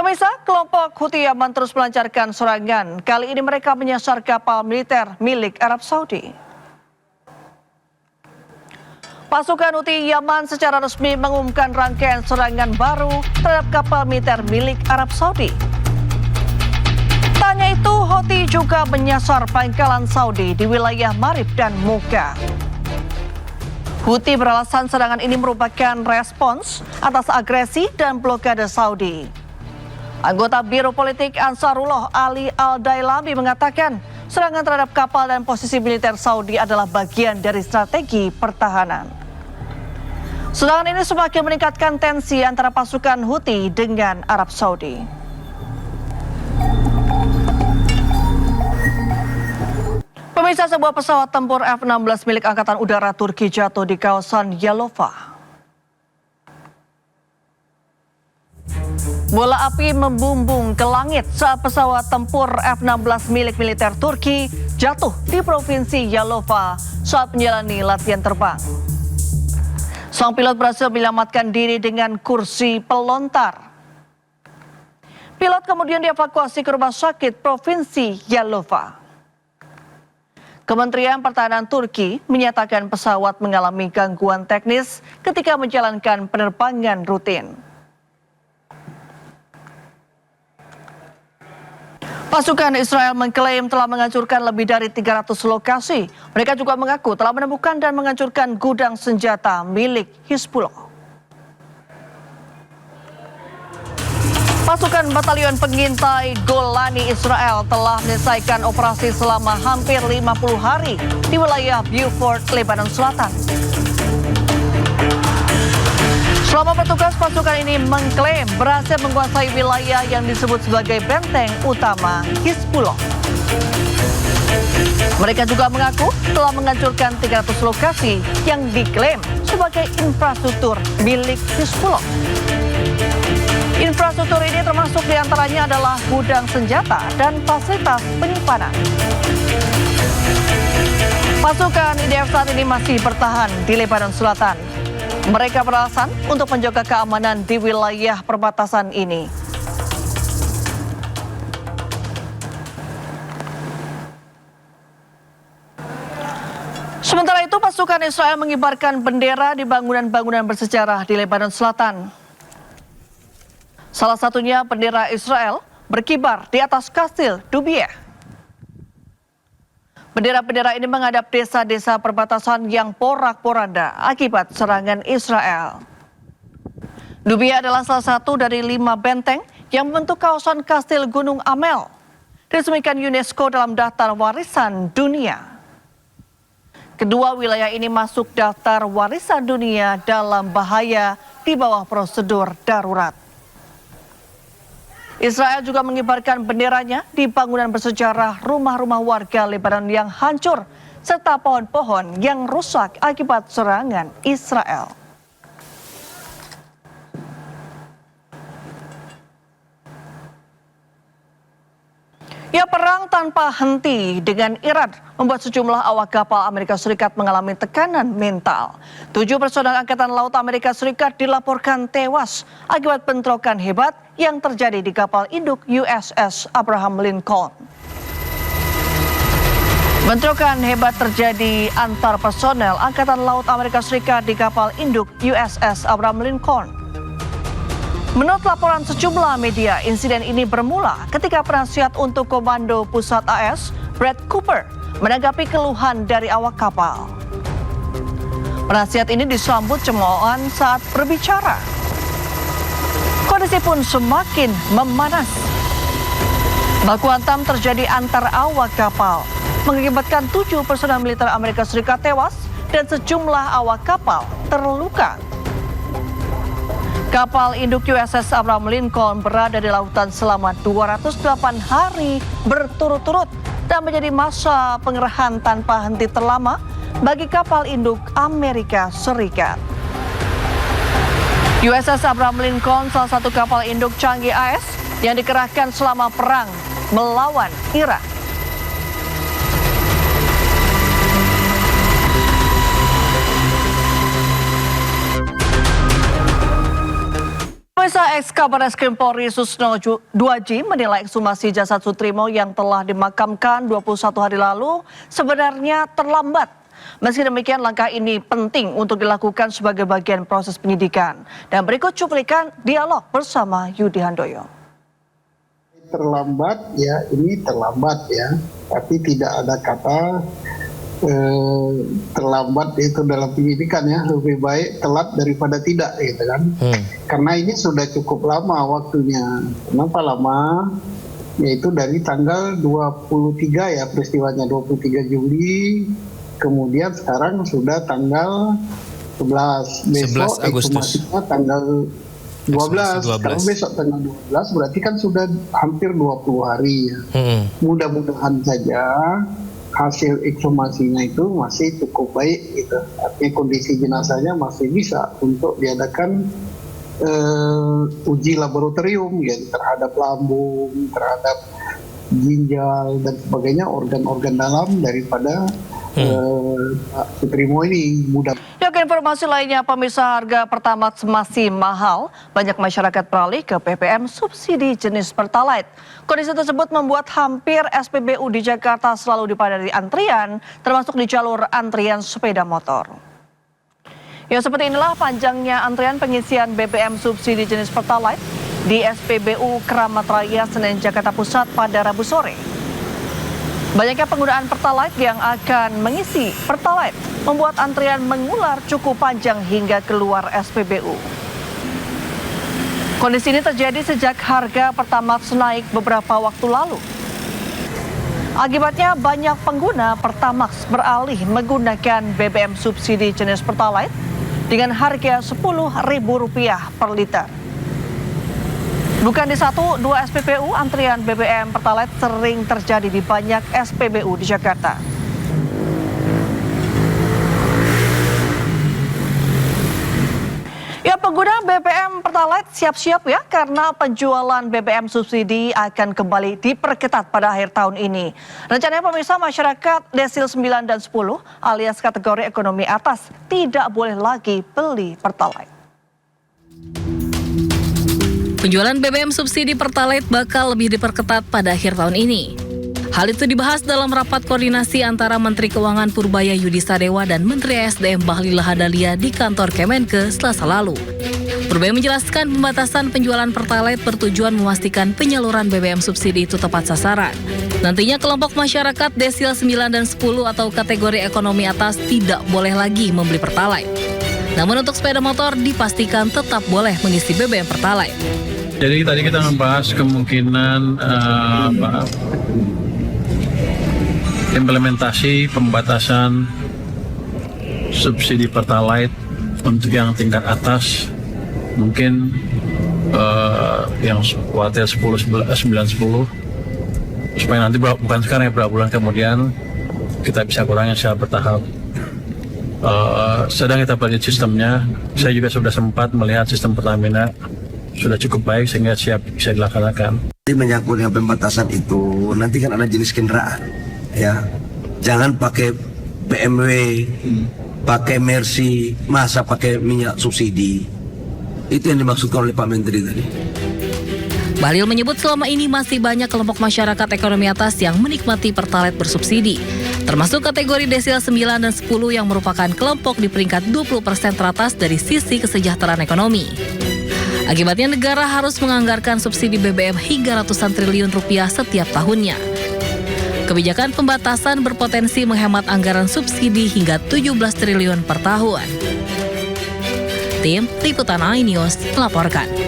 Pemirsa, kelompok Houthi Yaman terus melancarkan serangan. Kali ini mereka menyasar kapal militer milik Arab Saudi. Pasukan Houthi Yaman secara resmi mengumumkan rangkaian serangan baru terhadap kapal militer milik Arab Saudi. Tanya itu, Houthi juga menyasar pangkalan Saudi di wilayah Marib dan Muka. Houthi beralasan serangan ini merupakan respons atas agresi dan blokade Saudi. Anggota Biro Politik Ansarullah Ali Al-Dailami mengatakan serangan terhadap kapal dan posisi militer Saudi adalah bagian dari strategi pertahanan. Serangan ini semakin meningkatkan tensi antara pasukan Houthi dengan Arab Saudi. Pemirsa, sebuah pesawat tempur F-16 milik Angkatan Udara Turki jatuh di kawasan Yalova. Bola api membumbung ke langit saat pesawat tempur F-16 milik militer Turki jatuh di Provinsi Yalova saat menjalani latihan terbang. Sang pilot berhasil menyelamatkan diri dengan kursi pelontar. Pilot kemudian dievakuasi ke rumah sakit Provinsi Yalova. Kementerian Pertahanan Turki menyatakan pesawat mengalami gangguan teknis ketika menjalankan penerbangan rutin. Pasukan Israel mengklaim telah menghancurkan lebih dari 300 lokasi. Mereka juga mengaku telah menemukan dan menghancurkan gudang senjata milik Hizbullah. Pasukan Batalion Pengintai Golani Israel telah menyelesaikan operasi selama hampir 50 hari di wilayah Beaufort, Lebanon Selatan. Selama bertugas, pasukan ini mengklaim berhasil menguasai wilayah yang disebut sebagai benteng utama Hizbullah. Mereka juga mengaku telah menghancurkan 300 lokasi yang diklaim sebagai infrastruktur milik Hizbullah. Infrastruktur ini termasuk diantaranya adalah gudang senjata dan fasilitas penyimpanan. Pasukan IDF saat ini masih bertahan di Lebanon Selatan. Mereka beralasan untuk menjaga keamanan di wilayah perbatasan ini. Sementara itu, pasukan Israel mengibarkan bendera di bangunan-bangunan bersejarah di Lebanon Selatan. Salah satunya bendera Israel berkibar di atas kastil Dubieh. Bendera-bendera ini menghadap desa-desa perbatasan yang porak-poranda akibat serangan Israel. Dubieh adalah salah satu dari 5 benteng yang membentuk kawasan Kastil Gunung Amel, diresmikan UNESCO dalam daftar warisan dunia. Kedua wilayah ini masuk daftar warisan dunia dalam bahaya di bawah prosedur darurat. Israel juga mengibarkan benderanya di bangunan bersejarah rumah-rumah warga Lebanon yang hancur serta pohon-pohon yang rusak akibat serangan Israel. Ya, perang tanpa henti dengan Iran membuat sejumlah awak kapal Amerika Serikat mengalami tekanan mental. 7 personel Angkatan Laut Amerika Serikat dilaporkan tewas akibat bentrokan hebat yang terjadi di kapal induk USS Abraham Lincoln. Bentrokan hebat terjadi antar personel Angkatan Laut Amerika Serikat di kapal induk USS Abraham Lincoln. Menurut laporan sejumlah media, insiden ini bermula ketika penasihat untuk Komando Pusat AS, Brad Cooper, menanggapi keluhan dari awak kapal. Penasihat ini disambut cemoohan saat berbicara. Kondisi pun semakin memanas. Baku hantam terjadi antar awak kapal, mengakibatkan 7 personel militer Amerika Serikat tewas dan sejumlah awak kapal terluka. Kapal induk USS Abraham Lincoln berada di lautan selama 208 hari berturut-turut dan menjadi masa pengerahan tanpa henti terlama bagi kapal induk Amerika Serikat. USS Abraham Lincoln salah satu kapal induk canggih AS yang dikerahkan selama perang melawan Iran. Pemirsa, Ex-Kabar Eskrim Polri Susno 2J menilai ekshumasi jasad Sutrimo yang telah dimakamkan 21 hari lalu sebenarnya terlambat. Meski demikian, langkah ini penting untuk dilakukan sebagai bagian proses penyidikan. Dan berikut cuplikan dialog bersama Yudi Handoyo. Terlambat ya, ini terlambat ya, tapi tidak ada kata terlambat itu dalam penyidikan ya, lebih baik telat daripada tidak gitu kan. Karena ini sudah cukup lama waktunya. Kenapa lama? Yaitu dari tanggal 23 ya peristiwanya, 23 Juli, kemudian sekarang sudah tanggal 11, besok ekshumasinya tanggal 12. Kalau besok tanggal 12 berarti kan sudah hampir 20 hari ya. Mudah-mudahan saja hasil ekshumasinya itu masih cukup baik gitu. Artinya kondisi jenazahnya masih bisa untuk diadakan uji laboratorium ya, terhadap lambung, terhadap ginjal dan sebagainya, organ-organ dalam daripada Sutrimo ini. Mudah. Ya, ke informasi lainnya, pemirsa, harga Pertamax masih mahal. Banyak masyarakat beralih ke BBM subsidi jenis Pertalite. Kondisi tersebut membuat hampir SPBU di Jakarta selalu dipadati antrian, termasuk di jalur antrian sepeda motor. Ya, seperti inilah panjangnya antrian pengisian BBM subsidi jenis Pertalite di SPBU Keramat Raya Senen, Jakarta Pusat pada Rabu sore. Banyaknya penggunaan Pertalite yang akan mengisi Pertalite membuat antrian mengular cukup panjang hingga keluar SPBU. Kondisi ini terjadi sejak harga Pertamax naik beberapa waktu lalu. Akibatnya banyak pengguna Pertamax beralih menggunakan BBM subsidi jenis Pertalite dengan harga Rp10.000 per liter. Bukan di 1-2 SPBU, antrian BBM Pertalite sering terjadi di banyak SPBU di Jakarta. Ya, pengguna BBM Pertalite siap-siap ya, karena penjualan BBM subsidi akan kembali diperketat pada akhir tahun ini. Rencananya pemirsa, masyarakat desil 9 dan 10 alias kategori ekonomi atas tidak boleh lagi beli Pertalite. Penjualan BBM subsidi Pertalite bakal lebih diperketat pada akhir tahun ini. Hal itu dibahas dalam rapat koordinasi antara Menteri Keuangan Purbaya Yudisadewa dan Menteri SDM Bahlil Lahadalia di kantor Kemenke Selasa lalu. Purbaya menjelaskan pembatasan penjualan Pertalite bertujuan memastikan penyaluran BBM subsidi itu tepat sasaran. Nantinya kelompok masyarakat desil 9 dan 10 atau kategori ekonomi atas tidak boleh lagi membeli Pertalite. Namun untuk sepeda motor dipastikan tetap boleh mengisi BBM Pertalite. Jadi tadi kita membahas kemungkinan implementasi pembatasan subsidi Pertalite untuk yang tingkat atas, mungkin yang kuartal 10, 9, 10, supaya nanti bukan sekarang ya, beberapa bulan kemudian kita bisa kurangi secara bertahap. Sedang kita pelajari sistemnya. Saya juga sudah sempat melihat sistem Pertamina sudah cukup baik sehingga siap bisa dilaksanakan. Menyangkut dengan pembatasan itu, nanti kan ada jenis kendaraan, ya. Jangan pakai BMW, pakai Mercy, masa pakai minyak subsidi. Itu yang dimaksudkan oleh Pak Menteri tadi. Bahlil menyebut selama ini masih banyak kelompok masyarakat ekonomi atas yang menikmati Pertalite bersubsidi, termasuk kategori desil 9 dan 10 yang merupakan kelompok di peringkat 20% teratas dari sisi kesejahteraan ekonomi. Akibatnya negara harus menganggarkan subsidi BBM hingga ratusan triliun rupiah setiap tahunnya. Kebijakan pembatasan berpotensi menghemat anggaran subsidi hingga 17 triliun per tahun. Tim Liputan iNews melaporkan.